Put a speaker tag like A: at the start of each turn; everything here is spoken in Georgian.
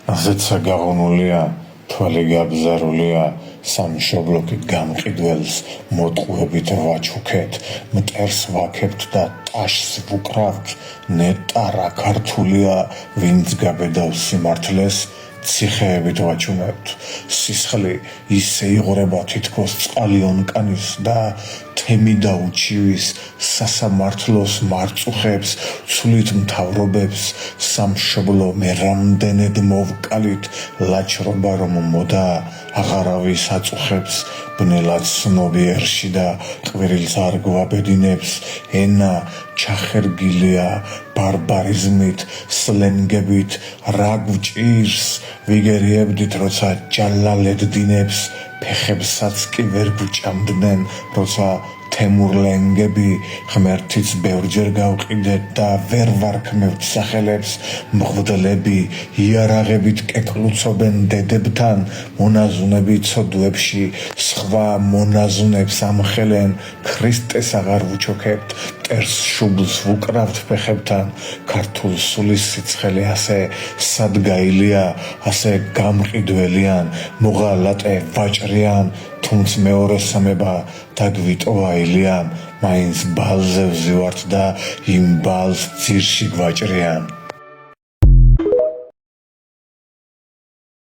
A: ზეცა გაღუნულია, თვალი გაბზარულია, სამშობლოთი გამყიდველს მოტყუებით ვაჩუქეთ, მტერს ვაქებთ და ტაშს ვუკრავთ, ნეტარა ქართულია, ვინც გაბედავს სიმართლეს, ციხეებით ვაჩუმებთ. სისხლი ისე იღვრება თითქოს წყალი ონკანის და თემი და უჩივის სასამართლოს მარწუხებს, ცვლით მთავრობებს, სამშობლო მე რამდენად მოვკალით, ლაჩრობა რომ მოდა აღარავის აწუხებს, ბნელად ცნობიერში და ყვირილს არ გვაბედინებს, ენა ჩახერგილია ბარბარიზმით, სლენგებით, რა გვჭირს, ვიგერიებდით, როცა ჯალალედ დინებს, ფეხებსაც კი ვერ გვჭამდნენ, როცა თემურლენგები ღმერთიც ბევრჯერ გავყიდეთ და ვერ ვარქმევთ სახელებს, მღვდლები იარაღებით კეკლუცობენ დედებთან, მონაზვნები ცოდვებში სხვა მონაზვნებს ამხელენ, ქრისტეს აღარ ვუჩოქებთ, მტერს შუბლს ვუკრავთ ფეხებთან, ქართულ სულის სიცხელე ასე სადგაილია, ასე გამყიდველიან, მოღალატე ვაჭრიან, თუმც მეორე სამება დაგვიტოვა ილიან, მაინც ბალზე ვზივართ და იმ ბალს ძირში გვაჭრიან.